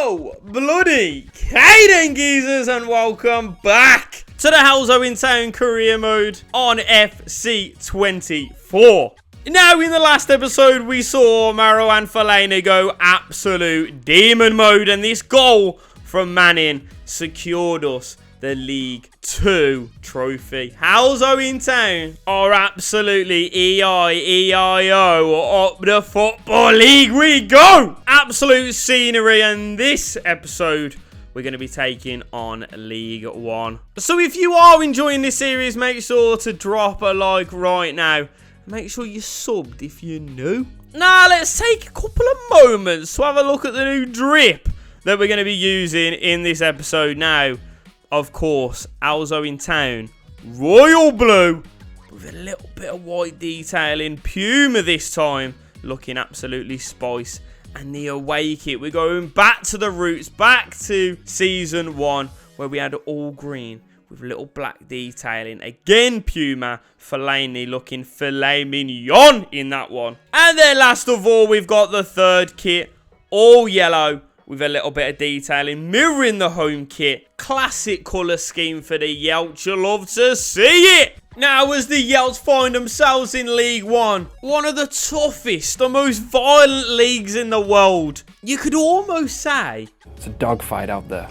Yo, bloody Kaden geezers, and welcome back to the Halesowen Town Career mode on FC24. Now, in the last episode, we saw Marouane Fellaini go absolute demon mode, and this goal from Manning secured us the League 2 trophy. Halesowen Town are absolutely E-I-E-I-O up the Football League we go! Absolute scenery, and this episode we're going to be taking on League 1. So if you are enjoying this series, make sure to drop a like right now. Make sure you're subbed if you're new. Now let's take a couple of moments to have a look at the new drip that we're going to be using in this episode now. Of course, Halesowen Town, royal blue, with a little bit of white detailing. Puma this time, looking absolutely spice. And the away kit, we're going back to the roots, back to Season 1, where we had all green with little black detailing. Again, Puma, Fellaini looking filet mignon in that one. And then last of all, we've got the third kit, all yellow, with a little bit of detailing, mirroring the home kit. Classic colour scheme for the Yeltz. You love to see it. Now, as the Yeltz find themselves in League 1, one of the toughest, the most violent leagues in the world. You could almost say it's a dogfight out there.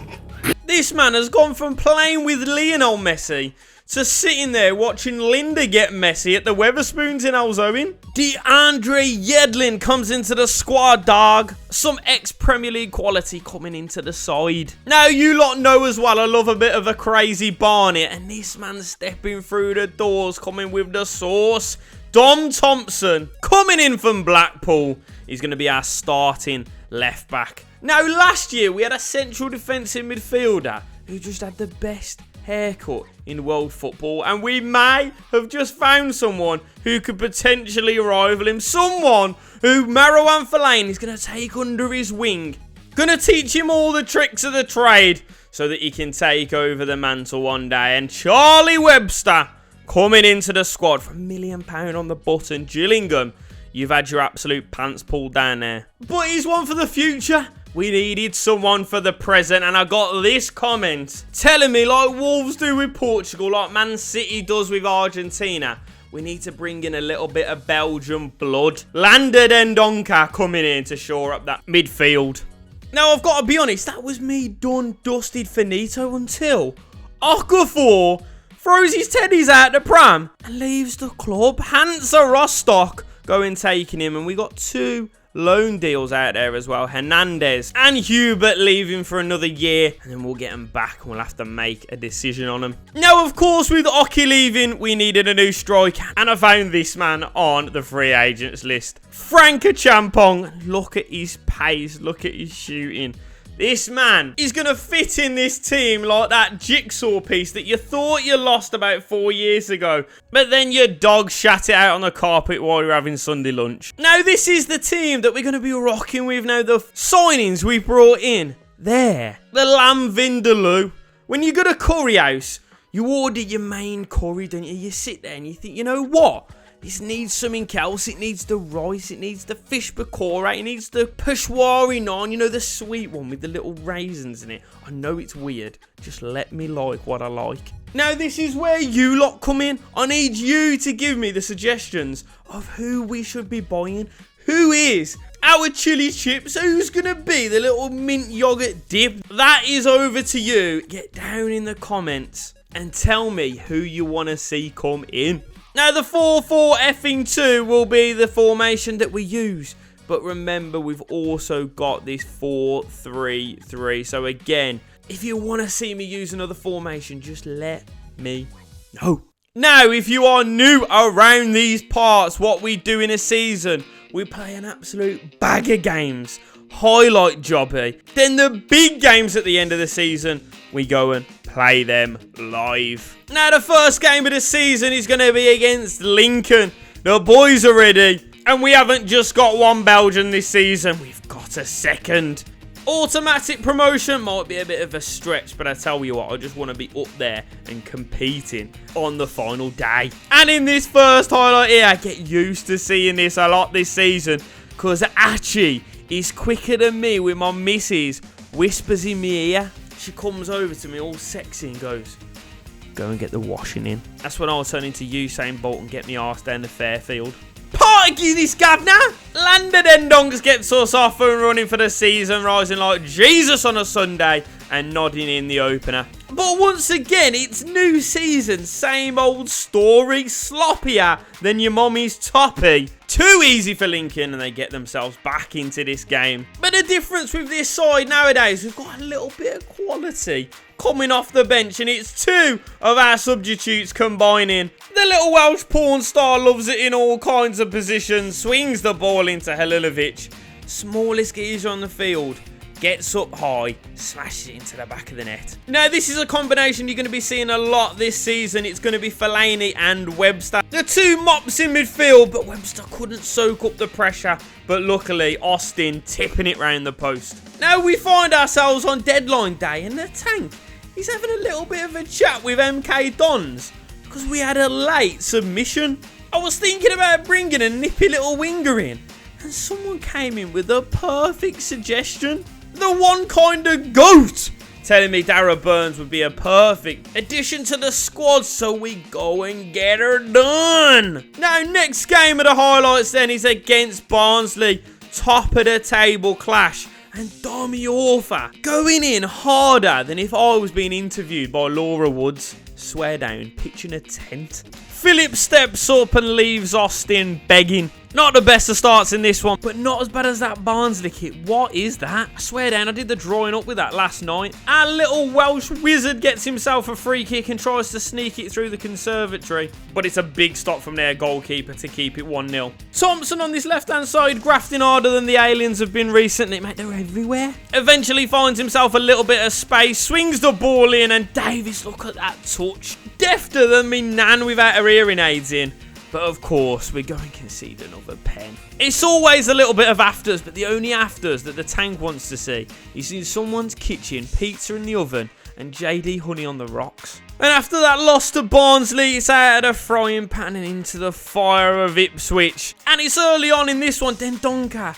This man has gone from playing with Lionel Messi to sitting there watching Linda get messy at the Weatherspoons in Halesowen. DeAndre Yedlin comes into the squad, dog. Some ex-Premier League quality coming into the side. Now, you lot know as well, I love a bit of a crazy Barnet. And this man stepping through the doors, coming with the sauce. Dom Thompson, coming in from Blackpool. He's going to be our starting left back. Now, last year, we had a central defensive midfielder who just had the best haircut in world football, and we may have just found someone who could potentially rival him. Someone who Marouane Fellaini is going to take under his wing, going to teach him all the tricks of the trade so that he can take over the mantle one day. And Charlie Webster coming into the squad for £1 million on the button. Gillingham, you've had your absolute pants pulled down there, but he's one for the future. We needed someone for the present, and I got this comment telling me, like Wolves do with Portugal, like Man City does with Argentina, we need to bring in a little bit of Belgian blood. Lander Dendonka coming in to shore up that midfield. Now, I've got to be honest, that was me done, dusted, finito until Okafor throws his teddies out the pram and leaves the club. Hansa Rostock going taking him, and we got two loan deals out there as well. Hernandez and Hubert leaving for another year, and then we'll get them back and we'll have to make a decision on them. Now, of course, with Oki leaving, we needed a new striker, and I found this man on the free agents list. Frank Champong. Look at his pace, look at his shooting. This man is going to fit in this team like that jigsaw piece that you thought you lost about 4 years ago, but then your dog shat it out on the carpet while you're having Sunday lunch. Now, this is the team that we're going to be rocking with now. The signings we brought in there. The lamb vindaloo. When you go to curry house, you order your main curry, don't you? You sit there and you think, you know what? This needs something else. It needs the rice. It needs the fish pakora. It needs the peshwari naan. You know, the sweet one with the little raisins in it. I know it's weird. Just let me like what I like. Now, this is where you lot come in. I need you to give me the suggestions of who we should be buying. Who is our chili chips? Who's going to be the little mint yogurt dip? That is over to you. Get down in the comments and tell me who you want to see come in. Now, the 4-4-2 will be the formation that we use. But remember, we've also got this 4-3-3. So again, if you want to see me use another formation, just let me know. Now, if you are new around these parts, what we do in a season, we play an absolute bag of games. Highlight jobby. Then the big games at the end of the season, we go and play them live. Now, the first game of the season is going to be against Lincoln. The boys are ready. And we haven't just got one Belgian this season. We've got a second. Automatic promotion might be a bit of a stretch, but I tell you what, I just want to be up there and competing on the final day. And in this first highlight here, I get used to seeing this a lot this season, because Achi is quicker than me with my misses whispers in my ear. She comes over to me all sexy and goes, "Go and get the washing in." That's when I'll turn into Usain Bolt and get me arse down the Fairfield. Party this governor! London Endongs gets us off and running for the season, rising like Jesus on a Sunday and nodding in the opener. But once again, it's new season, same old story, sloppier than your mommy's toppy. Too easy for Lincoln and they get themselves back into this game. But the difference with this side nowadays, we've got a little bit of quality coming off the bench, and it's two of our substitutes combining. The little Welsh porn star loves it in all kinds of positions, swings the ball into Halilovic. Smallest geezer on the field. Gets up high, smashes it into the back of the net. Now, this is a combination you're going to be seeing a lot this season. It's going to be Fellaini and Webster. The two mops in midfield, but Webster couldn't soak up the pressure. But luckily, Austin tipping it round the post. Now, we find ourselves on deadline day, and the tank, he's having a little bit of a chat with MK Dons because we had a late submission. I was thinking about bringing a nippy little winger in, and someone came in with a perfect suggestion. The one kind of goat, telling me Dara Burns would be a perfect addition to the squad, so we go and get her done. Now, next game of the highlights then is against Barnsley, top of the table clash, and Dami Orfa going in harder than if I was being interviewed by Laura Woods. Swear down, pitching a tent. Philip steps up and leaves Austin begging. Not the best of starts in this one, but not as bad as that Barnsley kit. What is that? I swear down, I did the drawing up with that last night. Our little Welsh wizard gets himself a free kick and tries to sneak it through the conservatory. But it's a big stop from their goalkeeper to keep it 1-0. Thompson on this left-hand side, grafting harder than the aliens have been recently. Mate, they're everywhere. Eventually finds himself a little bit of space, swings the ball in, and Davis, look at that touch. Defter than me nan without her hearing aids in. But of course, we're going to concede another pen. It's always a little bit of afters, but the only afters that the tank wants to see is in someone's kitchen, pizza in the oven, and JD honey on the rocks. And after that loss to Barnsley, it's out of the frying pan and into the fire of Ipswich. And it's early on in this one, Dendonka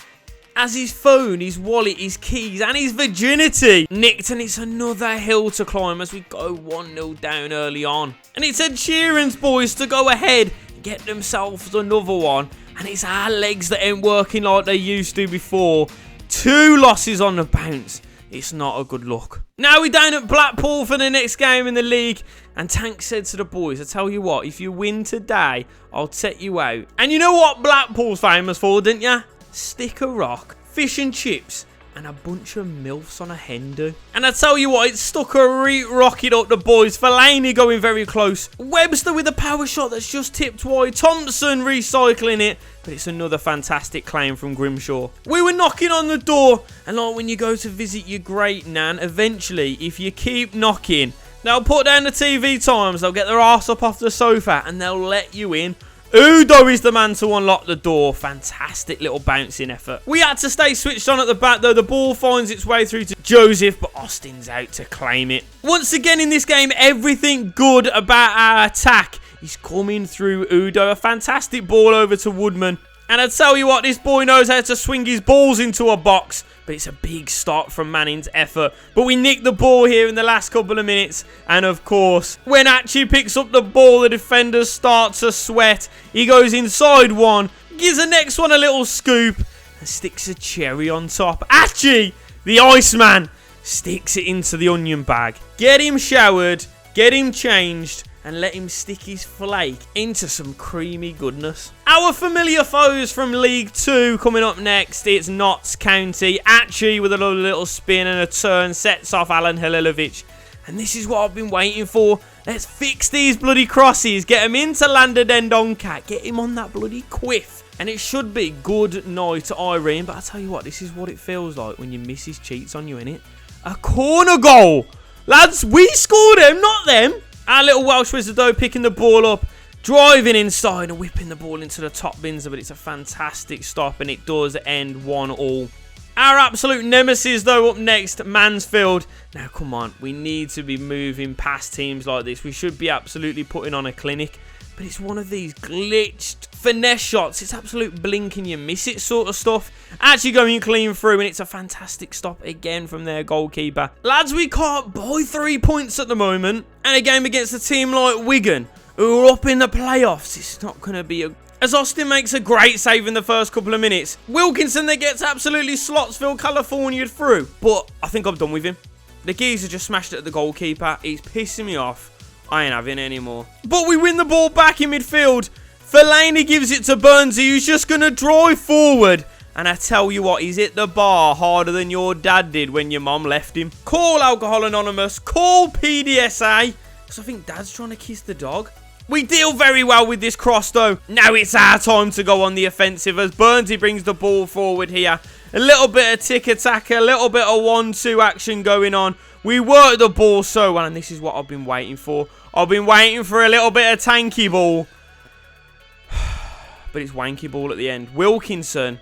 has his phone, his wallet, his keys, and his virginity nicked, and it's another hill to climb as we go 1-0 down early on. And it's Ed Sheeran's boys to go ahead, get themselves another one, and it's our legs that ain't working like they used to before. 2 losses on the bounce. It's not a good look. Now we're down at Blackpool for the next game in the league, and Tank said to the boys, I tell you what, if you win today, I'll take you out. And you know what Blackpool's famous for, didn't ya? Stick a rock, fish and chips, and a bunch of MILFs on a hen do. And I tell you what, it stuck a rocket up the boys. Fellaini going very close. Webster with a power shot that's just tipped wide. Thompson recycling it. But it's another fantastic claim from Grimshaw. We were knocking on the door. And like when you go to visit your great nan, eventually, if you keep knocking, they'll put down the TV times. They'll get their arse up off the sofa and they'll let you in. Udo is the man to unlock the door. Fantastic little bouncing effort. We had to stay switched on at the back though. The ball finds its way through to Joseph, but Austin's out to claim it. Once again in this game, everything good about our attack is coming through Udo. A fantastic ball over to Woodman. And I tell you what, this boy knows how to swing his balls into a box. But it's a big start from Manning's effort. But we nicked the ball here in the last couple of minutes. And of course, when Archie picks up the ball, the defenders start to sweat. He goes inside one, gives the next one a little scoop, and sticks a cherry on top. Archie, the Iceman, sticks it into the onion bag. Get him showered, get him changed, and let him stick his flake into some creamy goodness. Our familiar foes from League 2 coming up next. It's Notts County. Archie with a little spin and a turn sets off Alan Halilovic. And this is what I've been waiting for. Let's fix these bloody crosses. Get him into Landa Dendonka. Get him on that bloody quiff. And it should be good night to Irene. But I tell you what, this is what it feels like when your missus cheats on you, innit? A corner goal. Lads, we scored him, not them. Our little Welsh wizard though picking the ball up, driving inside and whipping the ball into the top bins, but it's a fantastic stop and it does end 1-1. Our absolute nemesis though up next, Mansfield. Now come on, we need to be moving past teams like this. We should be absolutely putting on a clinic. but it's one of these glitched finesse shots. It's absolute blink and you miss it sort of stuff. Actually going clean through, and it's a fantastic stop again from their goalkeeper. Lads, we can't buy 3 points at the moment, and a game against a team like Wigan, who are up in the playoffs, it's not going to be a... As Austin makes a great save in the first couple of minutes. Wilkinson that gets absolutely Slotsville, California through. But I think I'm done with him. The geezer just smashed it at the goalkeeper. He's pissing me off. I ain't having it anymore. But we win the ball back in midfield. Fellaini gives it to Burnsy, who's just going to drive forward. And I tell you what, he's hit the bar harder than your dad did when your mum left him. Call Alcohol Anonymous. Call PDSA. Because I think Dad's trying to kiss the dog. We deal very well with this cross, though. Now it's our time to go on the offensive as Burnsy brings the ball forward here. A little bit of tick-attack, a little bit of 1-2 action going on. We work the ball so well, and this is what I've been waiting for. I've been waiting for a little bit of tanky ball. But it's wanky ball at the end. Wilkinson,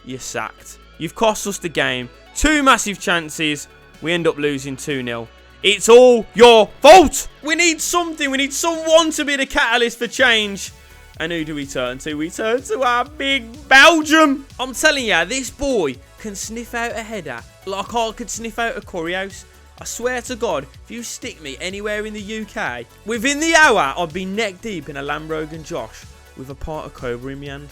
you're sacked. You've cost us the game. 2 massive chances. We end up losing 2-0. It's all your fault. We need something. We need someone to be the catalyst for change. And who do we turn to? We turn to our big Belgium. I'm telling you, this boy can sniff out a header like I could sniff out a curry house. I swear to God, if you stick me anywhere in the UK, within the hour, I'd be neck deep in a Lambrogan Josh with a part of Cobra in my hand.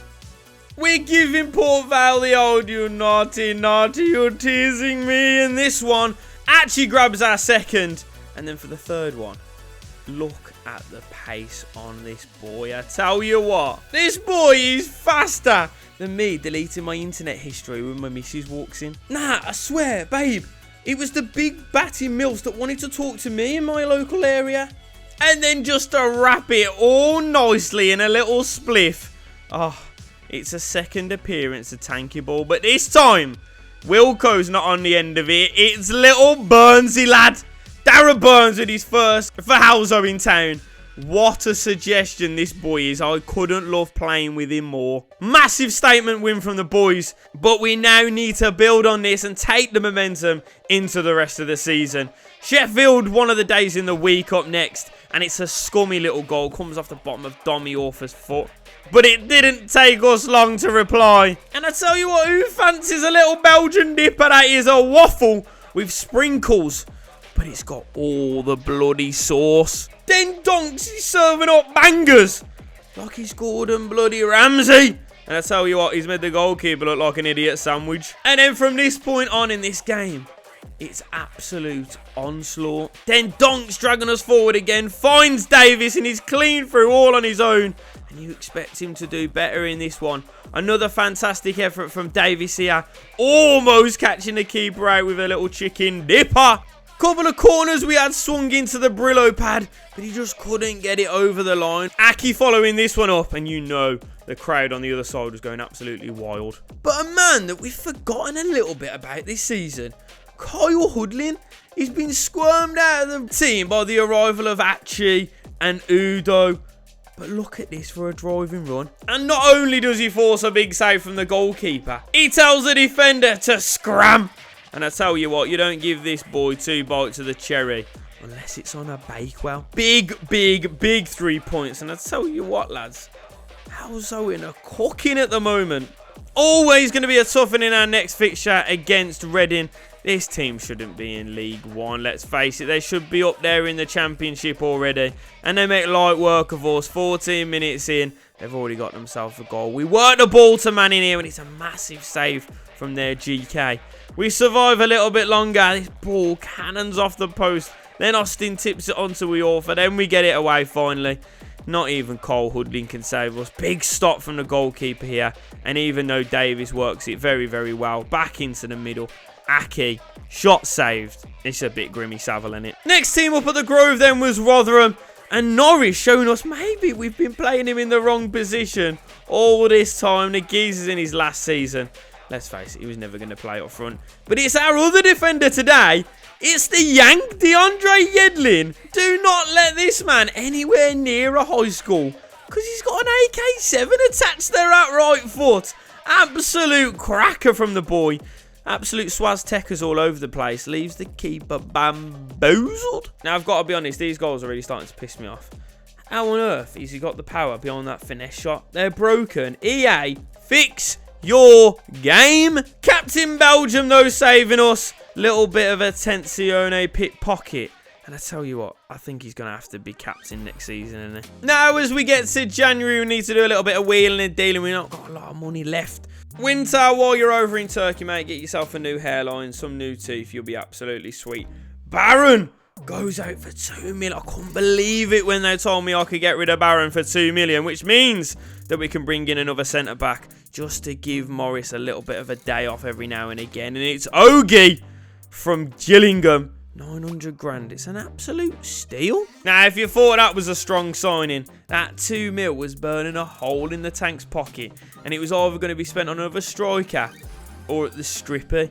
We're giving Port Vale the old, you naughty, naughty, you're teasing me. And this one actually grabs our second. And then for the third one, look at the pace on this boy. I tell you what, this boy is faster than me deleting my internet history when my missus walks in. Nah, I swear, babe, it was the big batty milfs that wanted to talk to me in my local area. And then just to wrap it all nicely in a little spliff. Oh, it's a second appearance of Tanky Ball, but this time Wilco's not on the end of it. It's little Burnsy lad. Darren Burns with his first for Halesowen Town. What a suggestion this boy is. I couldn't love playing with him more. Massive statement win from the boys. But we now need to build on this and take the momentum into the rest of the season. Sheffield, one of the days in the week up next. And it's a scummy little goal. Comes off the bottom of Dommy Orfer's foot. But it didn't take us long to reply. And I tell you what, who fancies a little Belgian dipper? That is a waffle with sprinkles. But it's got all the bloody sauce. Then Donks, he's serving up bangers. Like he's Gordon bloody Ramsay. And I tell you what, he's made the goalkeeper look like an idiot sandwich. And then from this point on in this game, it's absolute onslaught. Then Donks dragging us forward again. Finds Davis and he's clean through all on his own. And you expect him to do better in this one. Another fantastic effort from Davis here. Almost catching the keeper out with a little chicken dipper. Couple of corners we had swung into the Brillo pad, but he just couldn't get it over the line. Aki following this one up, and you know the crowd on the other side was going absolutely wild. But a man that we've forgotten a little bit about this season, Kyle Hudlin, he's been squirmed out of the team by the arrival of Achi and Udo. But look at this for a driving run. And not only does he force a big save from the goalkeeper, he tells the defender to scram. And I tell you what, you don't give this boy 2 bites of the cherry unless it's on a Bakewell. Big, big, big 3 points. And I tell you what, lads, Halesowen are cooking at the moment. Always going to be a tough one in our next fixture against Reading. This team shouldn't be in League One, let's face it. They should be up there in the Championship already. And they make light work of us. 14 minutes in, they've already got themselves a goal. We work the ball to man in here, and it's a massive save from their GK. We survive a little bit longer. This ball cannons off the post. Then Austin tips it onto Orfer. Then we get it away finally. Not even Cole Hudlin can save us. Big stop from the goalkeeper here. And even though Davis works it very, very well, back into the middle. Aki, shot saved. It's a bit Grimmy Savile, isn't it? Next team up at the Grove then was Rotherham. And Norris showing us maybe we've been playing him in the wrong position all this time. The geezer's in his last season. Let's face it, he was never going to play up front. But it's our other defender today. It's the Yank, DeAndre Yedlin. Do not let this man anywhere near a high school. Because he's got an AK-7 attached there at right foot. Absolute cracker from the boy. Absolute swaztekers all over the place. Leaves the keeper bamboozled. Now, I've got to be honest, these goals are really starting to piss me off. How on earth has he got the power behind that finesse shot? They're broken. EA, fix your game. Captain Belgium, though, saving us. Little bit of a tensione pickpocket. And I tell you what, I think he's going to have to be captain next season, isn't he? Now, as we get to January, we need to do a little bit of wheeling and dealing. We've not got a lot of money left. Winter, while you're over in Turkey, mate, get yourself a new hairline, some new teeth. You'll be absolutely sweet. Baron goes out for 2 million. I couldn't believe it when they told me I could get rid of Baron for 2 million, which means that we can bring in another centre-back just to give Morris a little bit of a day off every now and again. And it's Ogie from Gillingham. 900 grand. It's an absolute steal. Now, if you thought that was a strong signing, that 2 mil was burning a hole in the tank's pocket. And it was either going to be spent on another striker or at the stripper.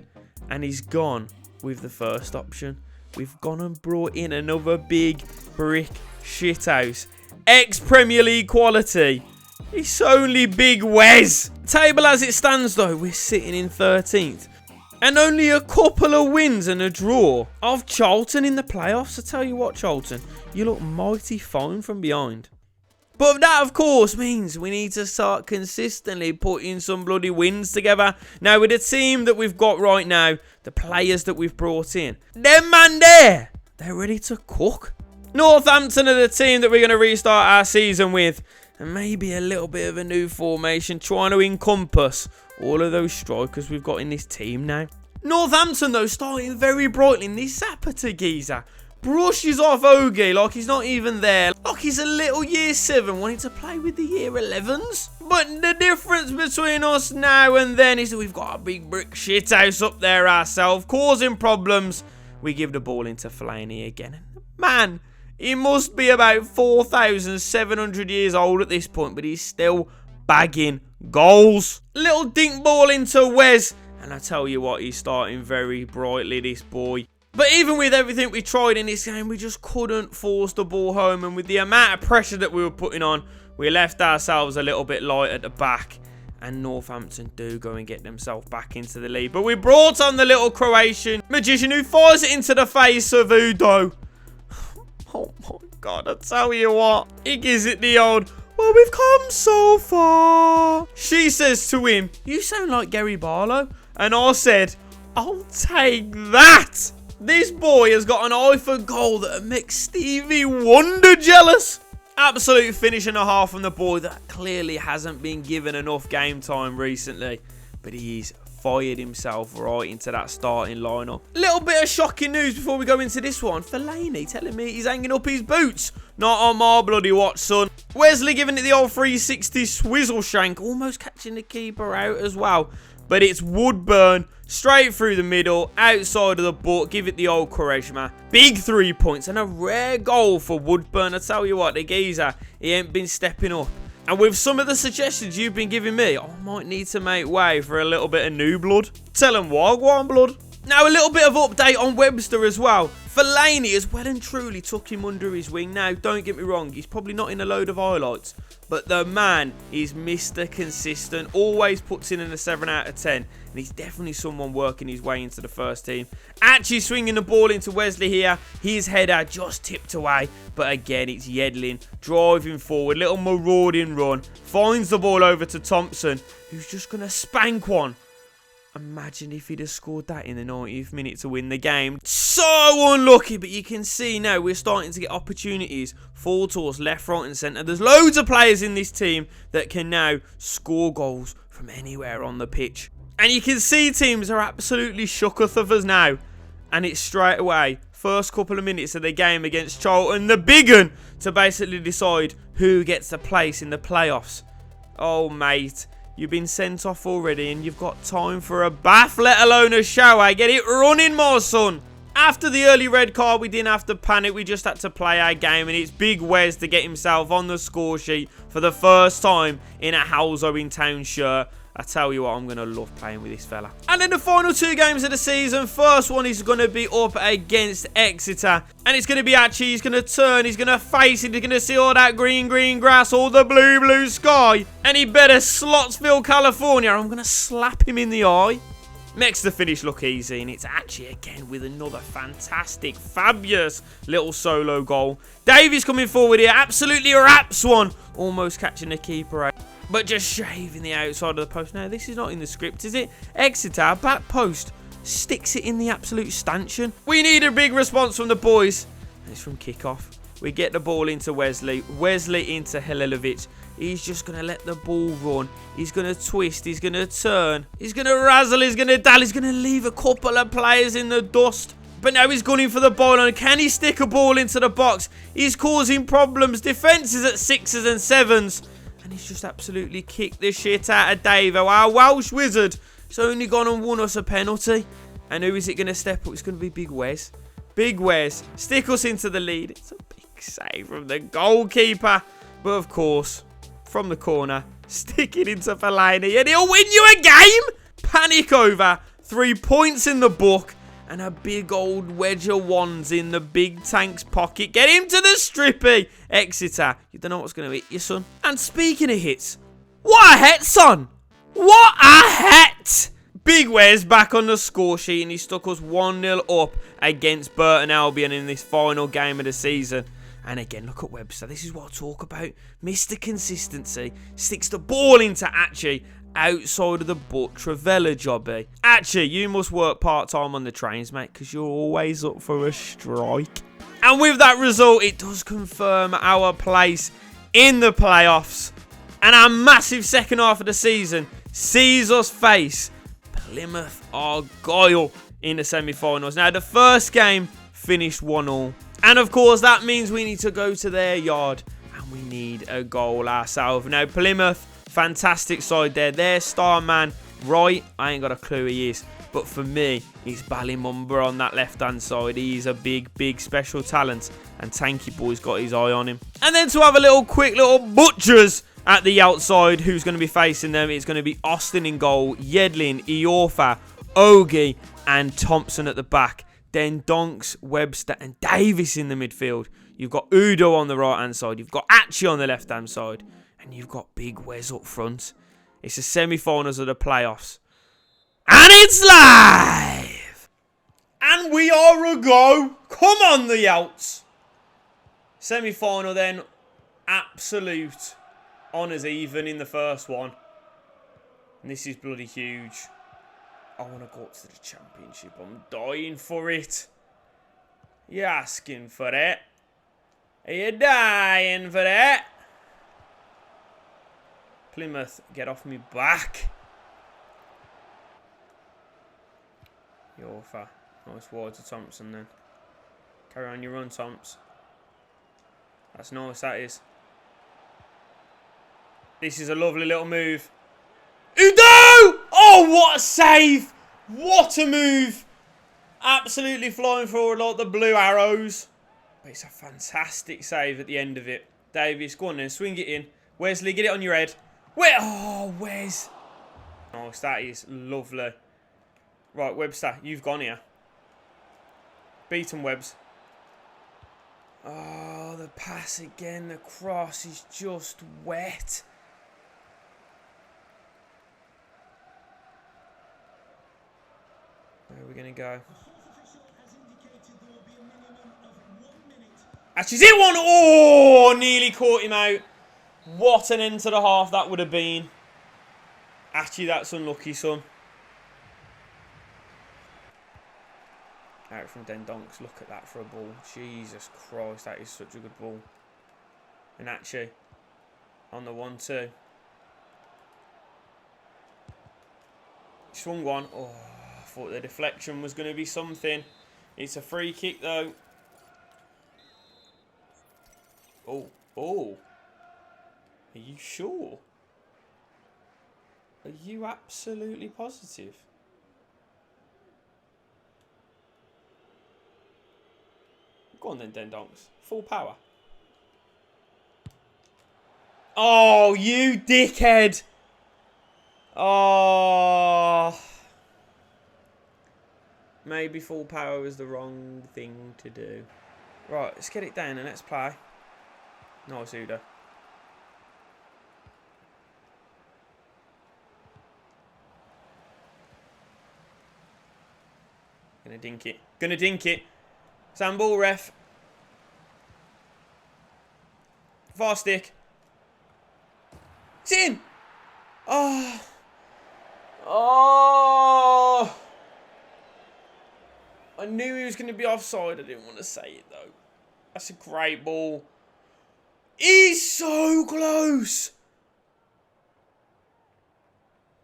And he's gone with the first option. We've gone and brought in another big brick shithouse. Ex-Premier League quality. It's only Big Wes. Table as it stands, though, we're sitting in 13th. And only a couple of wins and a draw of Charlton in the playoffs. I tell you what, Charlton, you look mighty fine from behind. But that, of course, means we need to start consistently putting some bloody wins together. Now, with the team that we've got right now, the players that we've brought in, them man there, they're ready to cook. Northampton are the team that we're going to restart our season with. And maybe a little bit of a new formation, trying to encompass all of those strikers we've got in this team now. Northampton, though, starting very brightly. This Zapata geezer brushes off Ogie like he's not even there. Like he's a little year 7 wanting to play with the year 11s. But the difference between us now and then is that we've got a big brick shithouse up there ourselves, causing problems. We give the ball into Fellaini again. Man, he must be about 4,700 years old at this point, but he's still bagging goals. Little dink ball into Wes. And I tell you what, he's starting very brightly, this boy. But even with everything we tried in this game, we just couldn't force the ball home. And with the amount of pressure that we were putting on, we left ourselves a little bit light at the back. And Northampton do go and get themselves back into the lead. But we brought on the little Croatian magician who fires it into the face of Udo. Oh my God, I tell you what. He gives it the old, well, we've come so far. She says to him, you sound like Gary Barlow. And I said, I'll take that. This boy has got an eye for goal that makes Stevie Wonder jealous. Absolute finish and a half from the boy that clearly hasn't been given enough game time recently. But he's fired himself right into that starting lineup. Little bit of shocking news before we go into this one. Fellaini telling me he's hanging up his boots. Not on my bloody watch, son. Wesley giving it the old 360 swizzle shank. Almost catching the keeper out as well. But it's Woodburn straight through the middle, outside of the boot. Give it the old charisma. Big 3 points and a rare goal for Woodburn. I tell you what, the geezer, he ain't been stepping up. And with some of the suggestions you've been giving me, I might need to make way for a little bit of new blood. Tell him what, go on, blood. Now, a little bit of update on Webster as well. Fellaini has well and truly took him under his wing. Now, don't get me wrong, he's probably not in a load of highlights. But the man is Mr. Consistent. Always puts in a 7 out of 10. And he's definitely someone working his way into the first team. Actually swinging the ball into Wesley here. His header just tipped away. But again, it's Yedlin driving forward. Little marauding run. Finds the ball over to Thompson, who's just going to spank one. Imagine if he'd have scored that in the 90th minute to win the game. So unlucky, but you can see now we're starting to get opportunities. Full toss, left, right and centre. There's loads of players in this team that can now score goals from anywhere on the pitch. And you can see teams are absolutely shooketh of us now. And it's straight away, first couple of minutes of the game against Charlton, the big one, to basically decide who gets the place in the playoffs. Oh, mate. You've been sent off already and you've got time for a bath, let alone a shower. Get it running, my son. After the early red card, we didn't have to panic. We just had to play our game. And it's Big Wes to get himself on the score sheet for the first time in a Halesowen Town shirt. I tell you what, I'm going to love playing with this fella. And in the final 2 games of the season, first one is going to be up against Exeter. And it's going to be Archie. He's going to turn. He's going to face it. He's going to see all that green grass, all the blue sky. And he better Slotsville, California. I'm going to slap him in the eye. Makes the finish look easy, and it's actually again with another fantastic, fabulous little solo goal. Davies coming forward here, absolutely wraps one, almost catching the keeper out, but just shaving the outside of the post. Now, this is not in the script, is it? Exeter, back post, sticks it in the absolute stanchion. We need a big response from the boys. And it's from kickoff. We get the ball into Wesley. Wesley into Halesowen. He's just going to let the ball run. He's going to twist. He's going to turn. He's going to razzle. He's going to dazzle. He's going to leave a couple of players in the dust. But now he's gunning for the ball. And can he stick a ball into the box? He's causing problems. Defence is at 6s and 7s. And he's just absolutely kicked the shit out of Davo. Our Welsh wizard. He's only gone and won us a penalty. And who is it going to step up? It's going to be Big Wes. Big Wes. Stick us into the lead. It's a big save from the goalkeeper. But of course, from the corner, stick it into Fellaini and he'll win you a game. Panic over. 3 points in the book. And a big old wedge of wands in the big tank's pocket. Get him to the strippy. Exeter, you don't know what's going to hit you, son. And speaking of hits, what a hit, son. What a hit. Big Wes back on the score sheet, and he stuck us 1-0 up against Burton Albion in this final game of the season. And again, look at Webster. This is what I talk about. Mr. Consistency. Sticks the ball into Atchie outside of the butt. Travella jobby. Atchie, you must work part-time on the trains, mate, because you're always up for a strike. And with that result, it does confirm our place in the playoffs. And our massive second half of the season sees us face Plymouth Argyle in the semi-finals. Now, the first game finished 1-1. And, of course, that means we need to go to their yard and we need a goal ourselves. Now, Plymouth, fantastic side there. Their star man, right, I ain't got a clue who he is. But for me, it's Ballymumba on that left-hand side. He's a big, big special talent. And Tanky Boy's got his eye on him. And then to have a little quick little butchers at the outside, who's going to be facing them? It's going to be Austin in goal, Yedlin, Iorfa, Ogie, and Thompson at the back. Then Donks, Webster, and Davis in the midfield. You've got Udo on the right-hand side. You've got Atchie on the left-hand side. And you've got Big Wes up front. It's the semi-finals of the playoffs. And it's live! And we are a go. Come on, the Yeltz. Semi-final then. Absolute honours even in the first one. And this is bloody huge. I want to go up to the championship. I'm dying for it. You asking for it? Are you dying for it? Plymouth, get off me back. Yorfa. Nice wide to Thompson then. Carry on your run, Tomps. That's nice, that is. This is a lovely little move. Udo! Oh, what a save! What a move! Absolutely flying forward like the blue arrows. But it's a fantastic save at the end of it. Davies, go on then, swing it in. Wesley, get it on your head. Oh, Wes. Nice, that is lovely. Right, Webster, you've gone here. Beat him, Webbs. Oh, the pass again. The cross is just wet. Where are we going to go? Actually, hit one. Oh, nearly caught him out. What an end to the half that would have been. Actually, that's unlucky, son. Out from Den Donks. Look at that for a ball. Jesus Christ, that is such a good ball. And actually, on the 1-2. Swung one. Oh, I thought the deflection was going to be something. It's a free kick, though. Oh, oh. Are you sure? Are you absolutely positive? Go on then, Den Donks. Full power. Oh, you dickhead. Oh. Maybe full power was the wrong thing to do. Right, let's get it down and let's play. Nice, Udo. Gonna dink it. Gonna dink it. Sandball, ref. Far stick. It's in. Oh. Oh. I knew he was going to be offside. I didn't want to say it, though. That's a great ball. He's so close.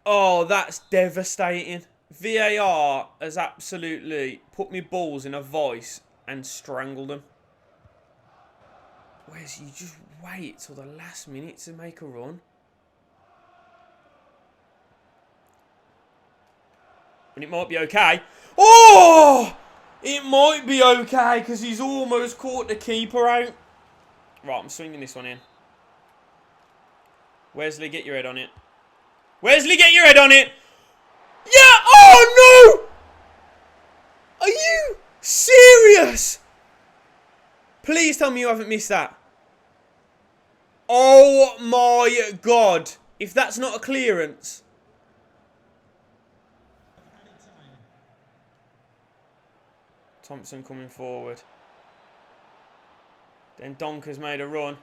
Oh, that's devastating. VAR has absolutely put me balls in a vice and strangled them. Whereas you just wait till the last minute to make a run. And it might be okay. Oh! It might be okay because he's almost caught the keeper out. Right, I'm swinging this one in. Wesley, get your head on it. Wesley, get your head on it. Yeah! Oh, no! Are you serious? Please tell me you haven't missed that. Oh, my God. If that's not a clearance. Thompson coming forward. Then Donker's made a run.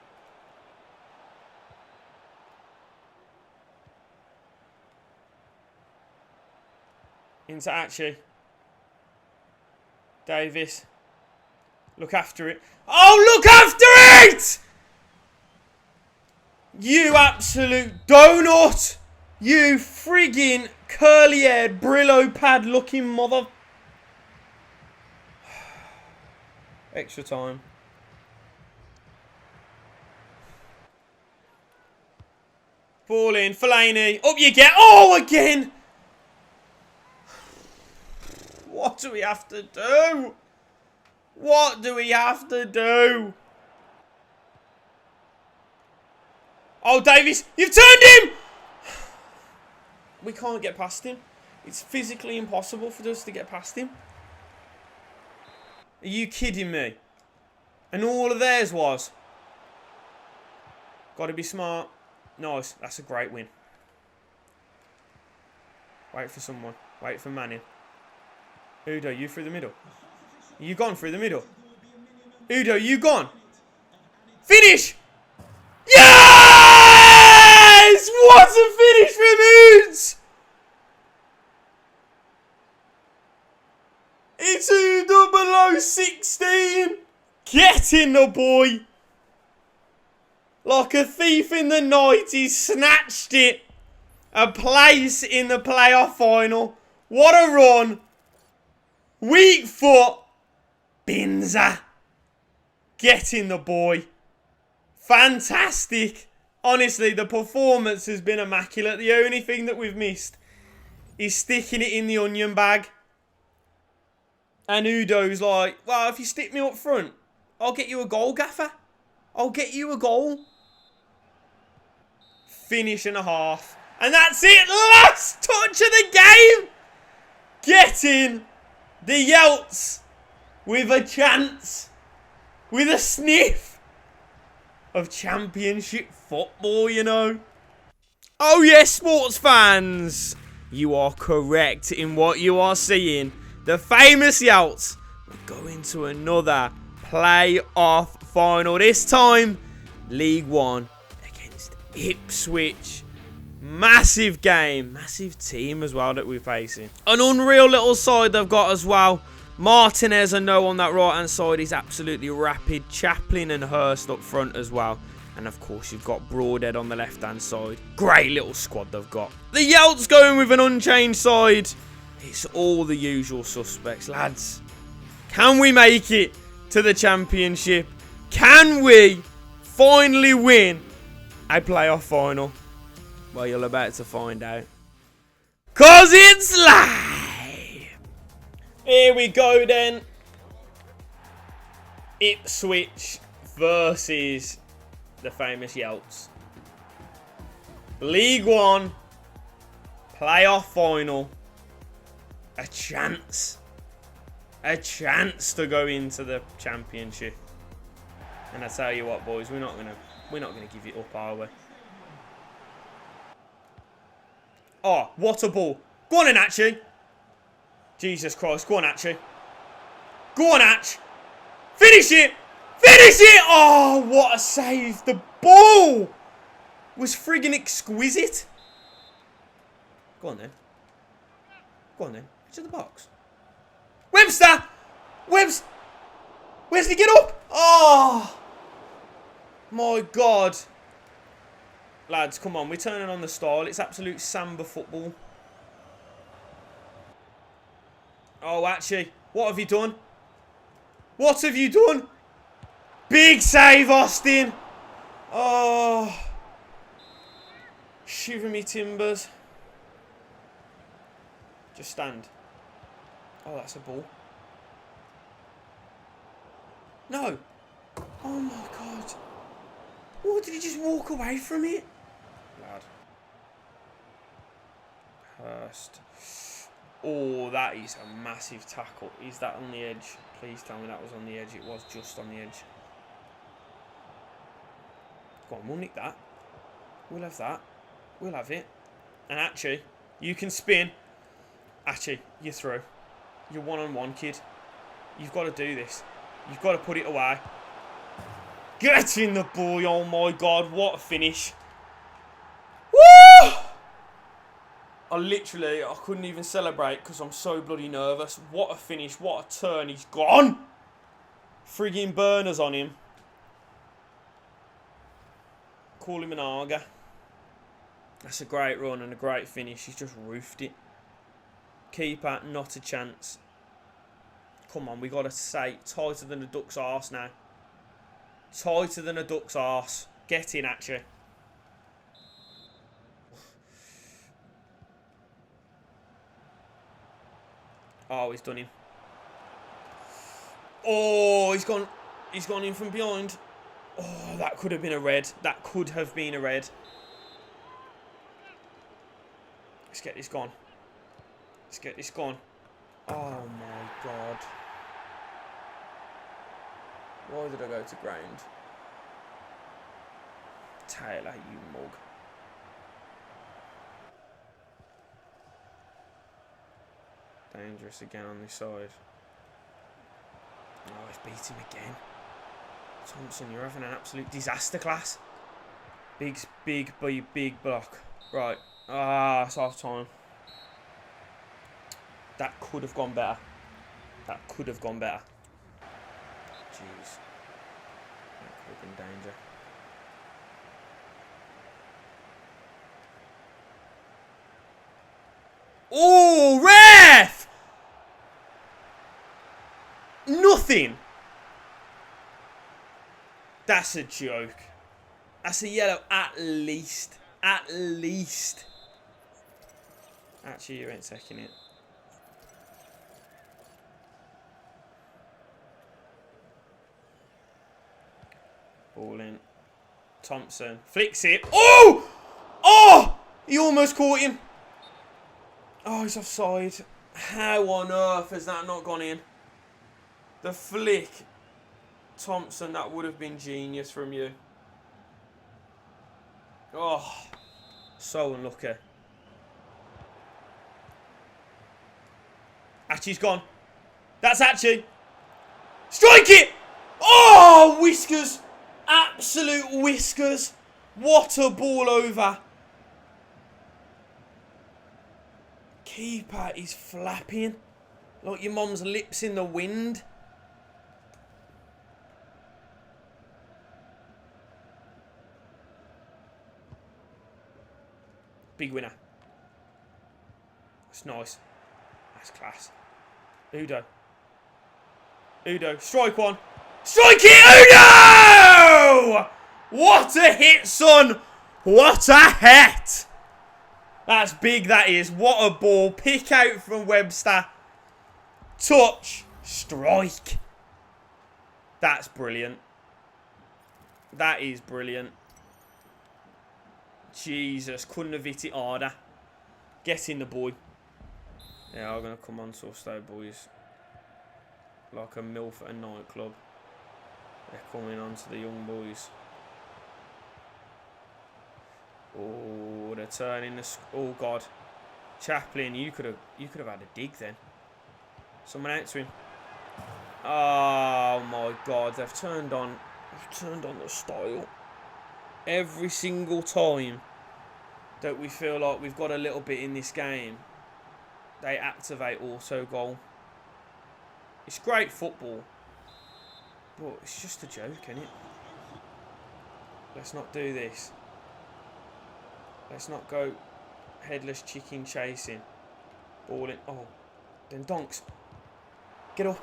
Into Archie. Davis. Look after it. Oh, look after it! You absolute donut. You friggin' curly-haired Brillo pad looking mother... Extra time. Ball in. Fellaini. Up you get. Oh, again. What do we have to do? What do we have to do? Oh, Davies. You've turned him. We can't get past him. It's physically impossible for us to get past him. Are you kidding me? And all of theirs was. Got to be smart. Nice. That's a great win. Wait for someone. Wait for Manning. Udo, you through the middle. You gone through the middle. Udo, you gone. Finish! Yes! What a finish from Uds! It's U0016. Get in the boy. Like a thief in the night, he snatched it. A place in the playoff final. What a run. Weak foot. Binza. Get in the boy. Fantastic. Honestly, the performance has been immaculate. The only thing that we've missed is sticking it in the onion bag. And Udo's like, well, if you stick me up front, I'll get you a goal, gaffer. I'll get you a goal. Finish and a half. And that's it. Last touch of the game. Getting the Yeltz with a chance, with a sniff of championship football, you know. Oh yes, sports fans. You are correct in what you are seeing. The famous Yeltz will go into another playoff final. This time, League One against Ipswich. Massive game. Massive team as well that we're facing. An unreal little side they've got as well. Martinez, I know, on that right-hand side is absolutely rapid. Chaplin and Hurst up front as well. And, of course, you've got Broadhead on the left-hand side. Great little squad they've got. The Yelt's going with an unchanged side. It's all the usual suspects, lads. Can we make it to the championship? Can we finally win a playoff final? Well, you're about to find out. 'Cause it's live! Here we go then. Ipswich versus the famous Yeltz. League One. Playoff final. A chance. A chance to go into the championship. And I tell you what, boys, we're not gonna give it up, are we? Oh, what a ball. Go on in, Archie. Jesus Christ, go on, Archie. Go on, Atch. Finish it. Finish it. Oh, what a save. The ball was friggin' exquisite. Go on, then. Go on, then. Into the box. Webster. Wesley, get up. Oh. My God. Lads, come on. We're turning on the style. It's absolute samba football. Oh, actually. What have you done? What have you done? Big save, Austin. Oh. Shiver me timbers. Just stand. Oh, that's a ball. No. Oh, my God. What, did he just walk away from it? Lad. Hurst. Oh, that is a massive tackle. Is that on the edge? Please tell me that was on the edge. It was just on the edge. Go on, we'll nick that. We'll have that. We'll have it. And actually, you can spin. Actually, you're through. You're one-on-one, kid. You've got to do this. You've got to put it away. Get in the boy. Oh, my God. What a finish. Woo! I couldn't even celebrate because I'm so bloody nervous. What a finish. What a turn. He's gone. Frigging burners on him. Call him an Arga. That's a great run and a great finish. He's just roofed it. Keeper, not a chance. Come on, we got to say tighter than a duck's arse now. Tighter than a duck's arse. Get in, actually. Oh, he's done him. Oh, he's gone in from behind. Oh, that could have been a red. That could have been a red. Let's get this gone. Let's get this gone. Oh, my God. Why did I go to ground? Taylor, you mug. Dangerous again on this side. Oh, he's beat him again. Thompson, you're having an absolute disaster class. Big block. Right. Ah, it's half time. That could have gone better. That could have gone better. Jeez. That could have been danger. Oh, ref! Nothing. That's a joke. That's a yellow at least. At least. Actually, you ain't taking it. Ball in. Thompson flicks it. Oh! Oh! He almost caught him. Oh, he's offside. How on earth has that not gone in? The flick. Thompson, that would have been genius from you. Oh, so unlucky. Archie's gone. That's Archie. Strike it! Oh, whiskers. Absolute whiskers. What a ball over. Keeper is flapping like your mum's lips in the wind. Big winner. That's nice. That's class. Udo. Strike one. Strike it, Udo! What a hit, son. What a hit. That's big, that is. What a ball. Pick out from Webster. Touch. Strike. That's brilliant. That is brilliant. Jesus, couldn't have hit it harder. Get in the boy. Yeah, I'm going to come on to us though, boys. Like a MILF at a nightclub. They're coming on to the young boys. Oh, they're turning the... Oh, God. Chaplin, you could have had a dig then. Someone out to him. Oh my God, they've turned on the style. Every single time that we feel like we've got a little bit in this game, they activate auto goal. It's great football, but it's just a joke, isn't it? Let's not do this. Let's not go headless chicken chasing. Ball in. Oh, then donks. Get up.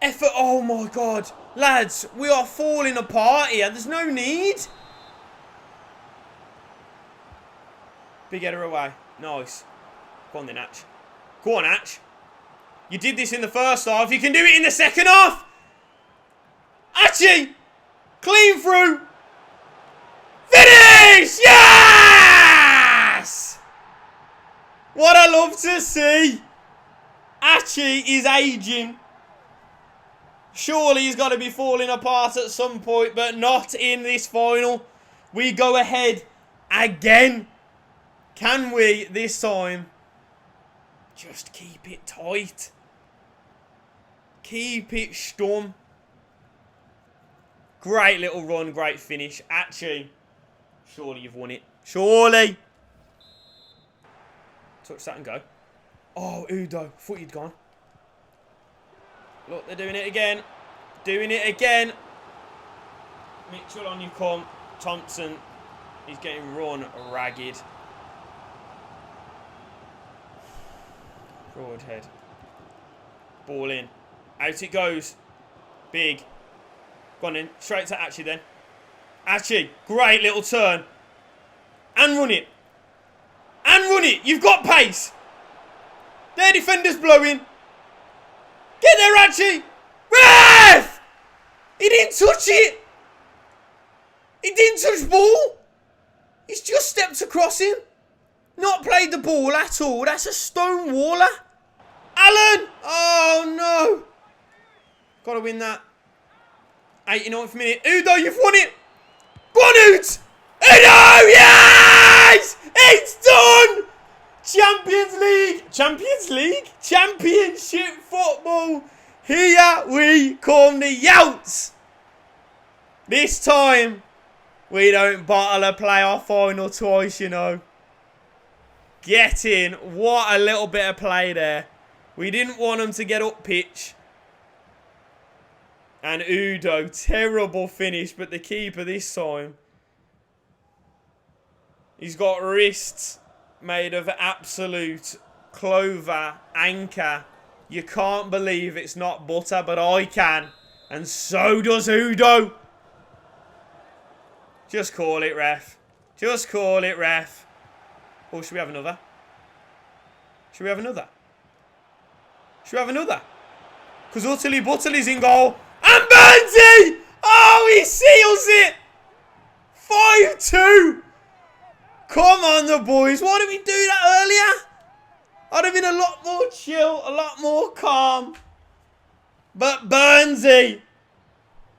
Effort. Oh my God. Lads, we are falling apart here. There's no need. Big header away. Nice. Go on then, Atch. Go on, Atch. You did this in the first half. You can do it in the second half. Atchy. Clean through. Finish! Yes! What I love to see. Atchy is aging. Surely he's got to be falling apart at some point, but not in this final. We go ahead again. Can we this time? Just keep it tight. Keep it stum. Great little run, great finish. Actually, surely you've won it. Surely. Touch that and go. Oh, Udo. Thought you'd gone. Look, they're doing it again. Doing it again. Mitchell on you come. Thompson. He's getting run ragged. Broadhead. Ball in. Out it goes. Big. Go on in. Straight to Atchy then. Atchy. Great little turn. And run it. And run it. You've got pace. Their defender's blowing. Get there, Atchy! Ref! He didn't touch it! He didn't touch the ball! He's just stepped across him. Not played the ball at all. That's a stone waller. Alan! Oh, no. Got to win that. 89th minute. Udo, you've won it! Go on, Ud! Udo! Yes! It's done! Champions League! Champions League? Championship football! Here we come, the Yeltz! This time, we don't bottle a playoff final twice, you know. Get in. What a little bit of play there. We didn't want them to get up pitch. And Udo, terrible finish, but the keeper this time, he's got wrists made of absolute clover, anchor. You can't believe it's not butter, but I can. And so does Udo. Just call it, ref. Just call it, ref. Or should we have another? Should we have another? Should we have another? Because Utterly Butterly's in goal. And Bernsey! Oh, he seals it! 5-2! Come on, the boys. Why didn't we do that earlier? I'd have been a lot more chill, a lot more calm. But Bernsey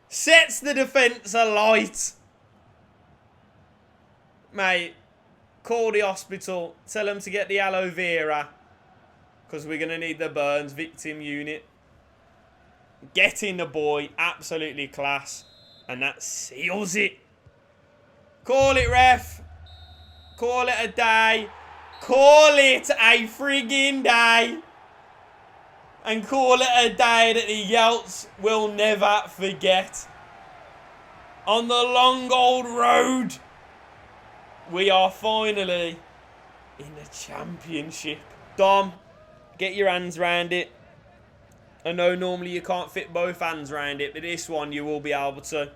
sets the defence alight. Mate, call the hospital. Tell them to get the aloe vera. Because we're going to need the Burns victim unit. Getting the boy. Absolutely class. And that seals it. Call it, ref. Call it a day. Call it a friggin' day. And call it a day that the Yeltz will never forget. On the long old road, we are finally in the championship. Dom, get your hands round it. I know normally you can't fit both hands round it, but this one you will be able to.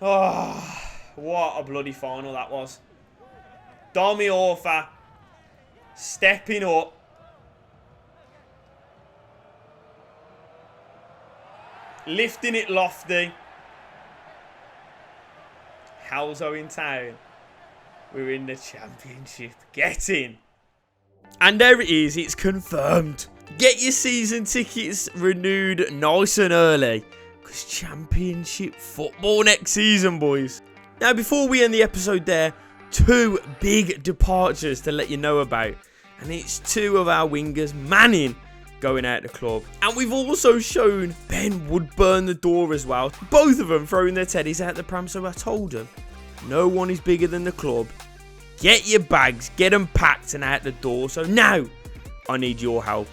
Oh, what a bloody final that was. Dommy Orfa stepping up. Lifting it lofty. Halesowen Town. We're in the championship. Get in. And there it is. It's confirmed. Get your season tickets renewed nice and early. Because championship football next season, boys. Now, before we end the episode there, two big departures to let you know about. And it's 2 of our wingers, Manning, going out the club. And we've also shown Ben would burn the door as well. Both of them throwing their teddies out the pram. So I told them, no one is bigger than the club. Get your bags, get them packed and out the door. So now I need your help.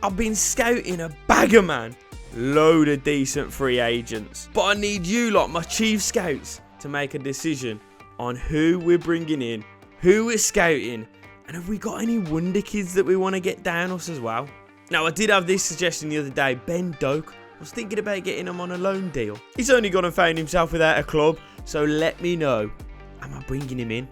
I've been scouting a bagger, man. Load of decent free agents. But I need you lot, my chief scouts, to make a decision on who we're bringing in, who we're scouting, and have we got any wonder kids that we want to get down us as well. Now, I did have this suggestion the other day. Ben Doak. I was thinking about getting him on a loan deal. He's only gone and found himself without a club, so let me know. Am I bringing him in?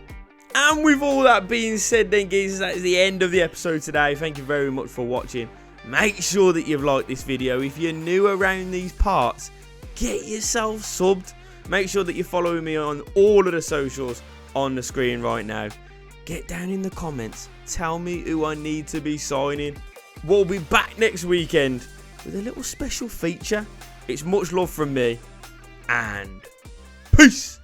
And with all that being said then, guys, that is the end of the episode today. Thank you very much for watching. Make sure that you've liked this video. If you're new around these parts, get yourself subbed. Make sure that you're following me on all of the socials on the screen right now. Get down in the comments. Tell me who I need to be signing. We'll be back next weekend with a little special feature. It's much love from me. And peace.